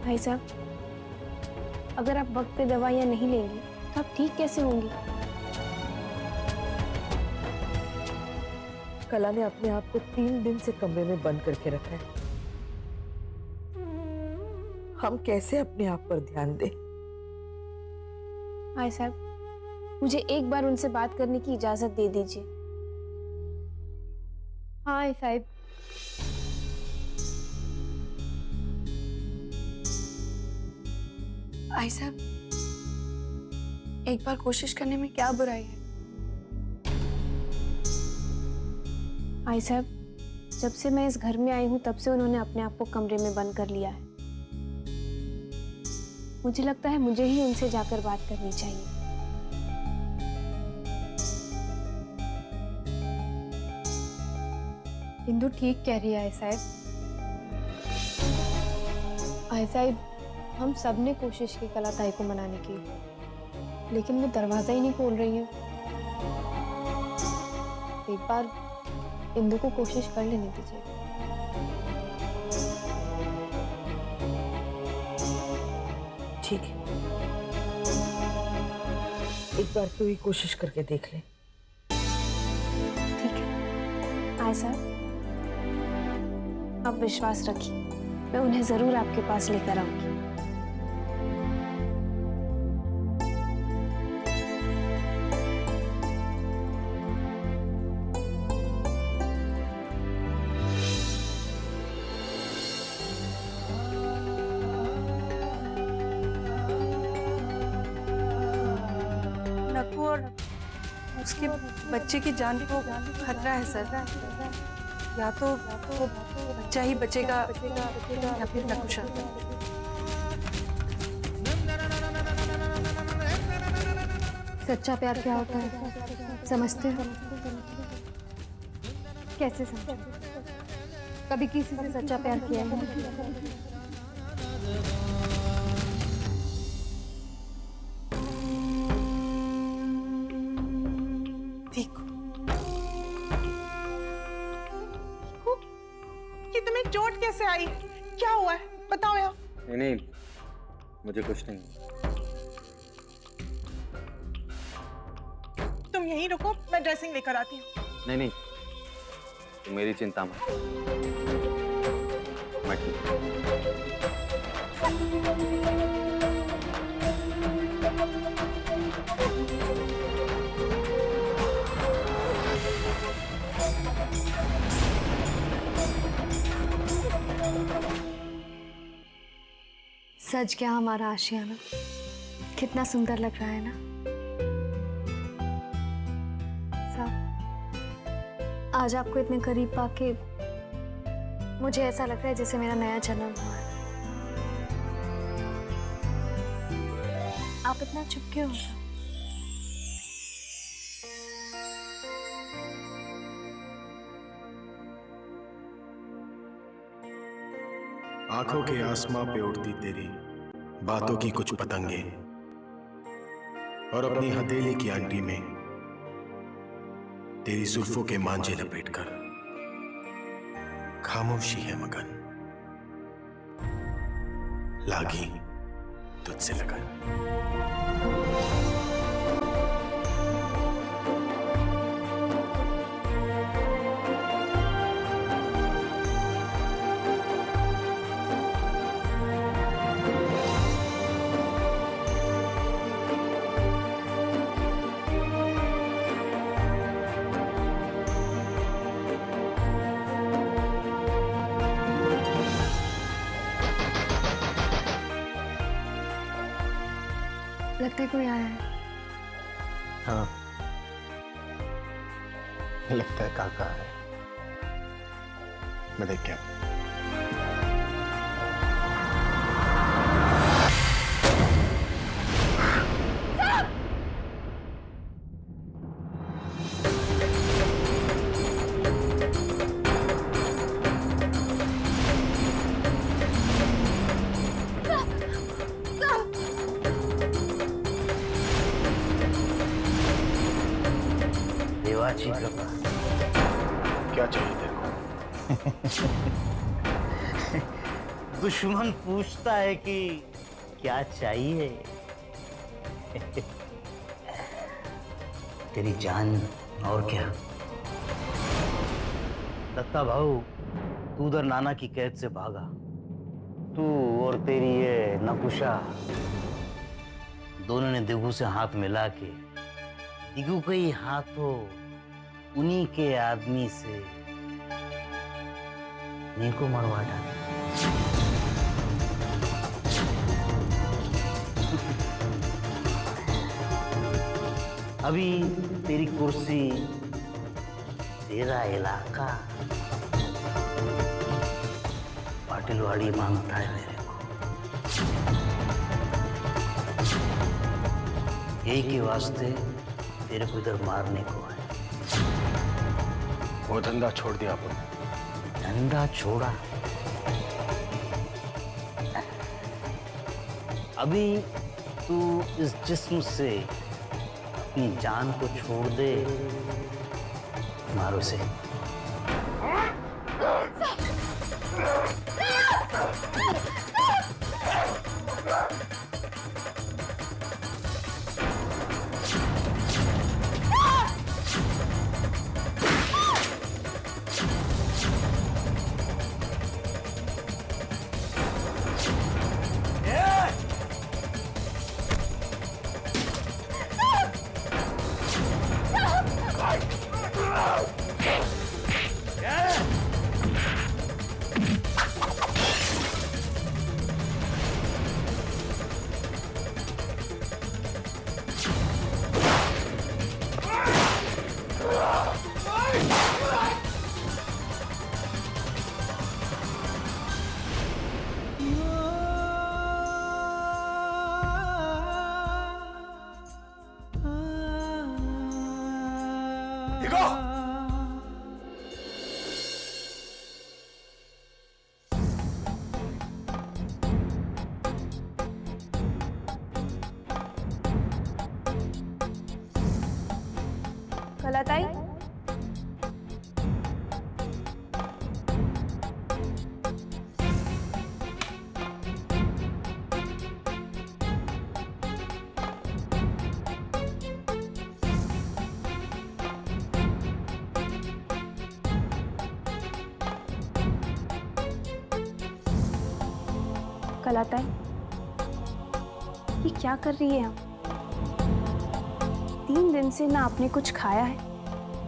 भाई साहब, अगर आप वक्त पे दवाइयाँ नहीं लेंगी तो आप ठीक कैसे होंगी? कला ने अपने आप को 3 दिन से कमरे में बंद करके रखा है। हम कैसे अपने आप पर ध्यान दें? भाई साहब, मुझे एक बार उनसे बात करने की इजाजत दे दीजिए। हाँ आई साहब, आई साहब, एक बार कोशिश करने में क्या बुराई है? भाई साहब, जब से मैं इस घर में आई हूँ तब से उन्होंने अपने आप को कमरे में बंद कर लिया है। मुझे लगता है मुझे ही उनसे जाकर बात करनी चाहिए। इंदु ठीक कह रही है आई साहब। आई साहब, हम सब ने कोशिश की कला ताई को मनाने की, लेकिन वो दरवाजा ही नहीं खोल रही है। एक बार इंदु को कोशिश कर लेने दीजिए। ठीक है, एक बार तू ही कोशिश करके देख ले। ठीक है भाई साहब, आप विश्वास रखिए, मैं उन्हें जरूर आपके पास लेकर आऊंगी। नक्कू और उसके बच्चे की जान को खतरा है सर। या तो बच्चा ही बचेगा या फिर नकुशा। सच्चा प्यार क्या होता है समझते हो? कैसे समझो? कभी किसी से सच्चा प्यार किया है? देखो ये तुम्हें चोट कैसे आई? क्या हुआ है बताओ यार। नहीं, मुझे कुछ नहीं। तुम यहीं रुको, मैं ड्रेसिंग लेकर आती हूँ। नहीं, तुम मेरी चिंता मत, मैं ठीक हूँ। सज गया हमारा आशियाना, कितना सुंदर लग रहा है ना। साहब, आज आपको इतने करीब पाके मुझे ऐसा लग रहा है जैसे मेरा नया जन्म हुआ है। आप इतना चुप क्यों हो? आंखों के आसमां पे उड़ती तेरी बातों की कुछ पतंगे, और अपनी हथेली की आंटी में तेरी जुल्फों के मांझे लपेटकर खामोशी है मगन, लागी तुझसे लगन। लगता है कोई आया है। हाँ, लगता है काका है। मैं देख क्या। देवाची कृपा। क्या चाहिए तेरे को? दुश्मन पूछता है कि क्या चाहिए। तेरी जान और क्या। दत्ता भाऊ, तू उधर नाना की कैद से भागा। तू और तेरी ये नकुशा दोनों ने दिगू से हाथ मिला के दिगू के ही हाथों उन्हीं के आदमी से नी को मरवा डाला। अभी तेरी कुर्सी, तेरा इलाका पाटिलवाड़ी मांगता है मेरे को। यही के वास्ते तेरे को इधर मारने को है। वो धंधा छोड़ दिया अपन। धंधा छोड़ा? अभी तू इस जिस्म से अपनी जान को छोड़ दे, मारो से। कलाताई, कलाताई, ये क्या कर रही है आप? 3 दिन से ना आपने कुछ खाया है,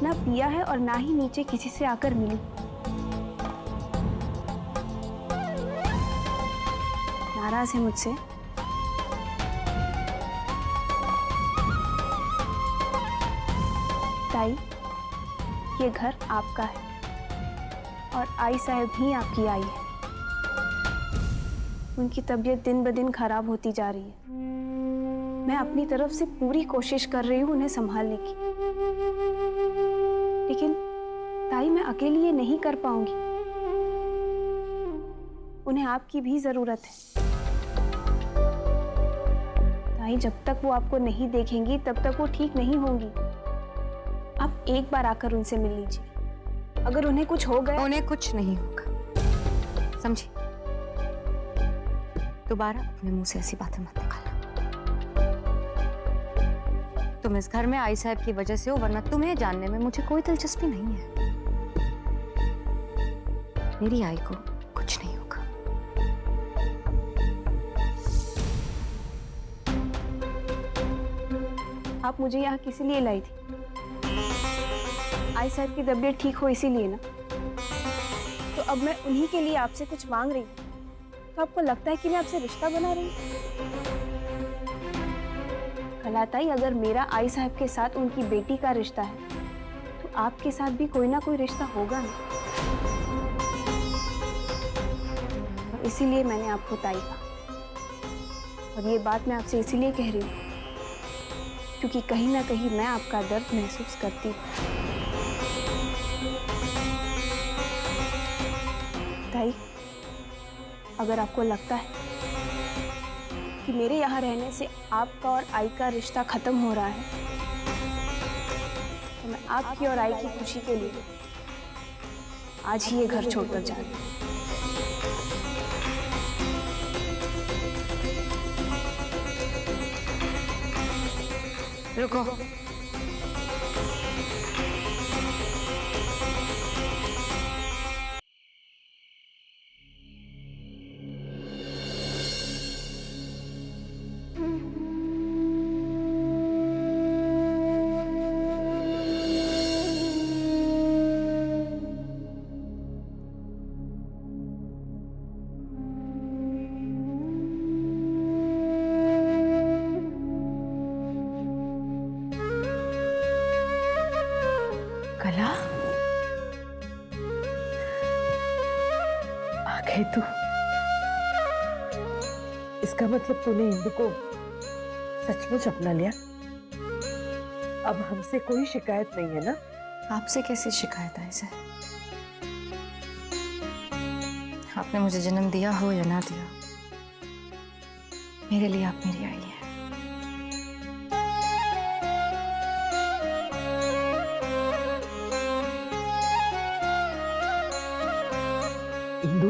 ना पिया है, और ना ही नीचे किसी से आकर मिली। नाराज है मुझसे? ताई, ये घर आपका है और आई साहब ही आपकी आई है। उनकी तबीयत दिन ब दिन खराब होती जा रही है। मैं अपनी तरफ से पूरी कोशिश कर रही हूँ उन्हें संभालने की, लेकिन ताई मैं अकेली ये नहीं कर पाऊंगी। उन्हें आपकी भी जरूरत है। ताई, जब तक वो आपको नहीं देखेंगी तब तक वो ठीक नहीं होंगी। आप एक बार आकर उनसे मिल लीजिए। अगर उन्हें कुछ हो गया, उन्हें कुछ नहीं होगा, समझी? दोबारा अपने मुंह से ऐसी बातें मत निकालना। तुम इस घर में आई साहब की वजह से हो, वरना तुम्हें जानने में मुझे कोई दिलचस्पी नहीं है। मेरी आई को कुछ नहीं होगा। आप मुझे यहाँ किस लिए लाई थी? आई साहब की तबीयत ठीक हो इसीलिए ना? तो अब मैं उन्हीं के लिए आपसे कुछ मांग रही हूँ, तो आपको लगता है कि मैं आपसे रिश्ता बना रही हूँ? कलाताई, अगर मेरा आई साहब के साथ उनकी बेटी का रिश्ता है, तो आपके साथ भी कोई ना कोई रिश्ता होगा ना। और इसीलिए मैंने आपको ताई कहा। और ये बात मैं आपसे इसीलिए कह रही हूँ क्योंकि कहीं ना कहीं मैं आपका दर्द महसूस करती हूँ। ताई, अगर आपको लगता है कि मेरे यहाँ रहने से आपका और आई का रिश्ता खत्म हो रहा है, तो मैं आपकी और आई की खुशी के लिए आज ही ये घर छोड़कर जा रही हूँ। रुको। कला, आ गई तू। इसका मतलब तूने इंदु को सचमुच अपना लिया। अब हमसे कोई शिकायत नहीं है ना? आपसे कैसी शिकायत है सर? आपने मुझे जन्म दिया हो या ना दिया, मेरे लिए आप मेरी आई है। इंदु,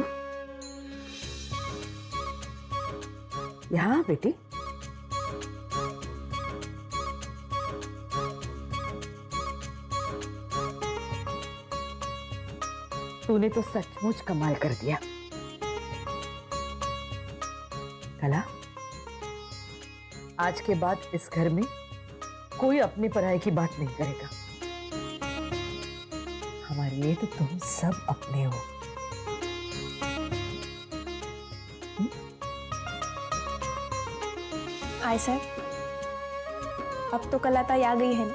यहाँ बेटी। तूने तो सचमुच कमाल कर दिया। कला, आज के बाद इस घर में कोई अपनी पराई की बात नहीं करेगा। हमारे लिए तो तुम सब अपने हो। हाय सर, अब तो कलाताई आ गई है ना?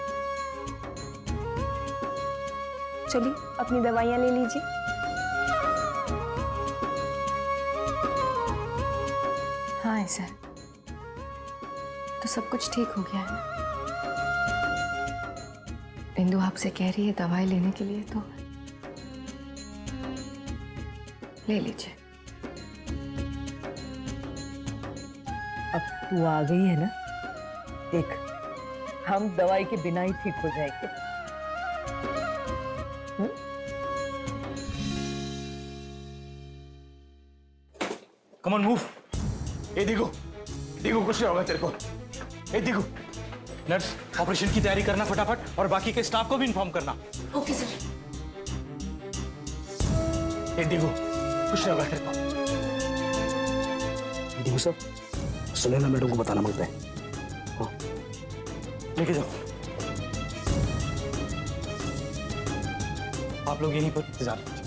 चलिए अपनी दवाइयाँ ले लीजिए। हाँ ऐसा है, तो सब कुछ ठीक हो गया है ना? इंदु आपसे कह रही है दवाई लेने के लिए, तो ले लीजिए। अब तू आ गई है ना, देख हम दवाई के बिना ही ठीक हो जाएंगे। Come on move. ए देखो, देखो कुछ नहीं होगा तेरे को। ए देखो, नर्स ऑपरेशन की तैयारी करना फटाफट, और बाकी के स्टाफ को भी इन्फॉर्म करना। Okay sir. ए देखो, कुछ नहीं होगा तेरे को। देखो सर, सुनैना मैडम को बताना मत है। हाँ, लेके जाओ। आप लोग यहीं पर इंतजार कीजिए।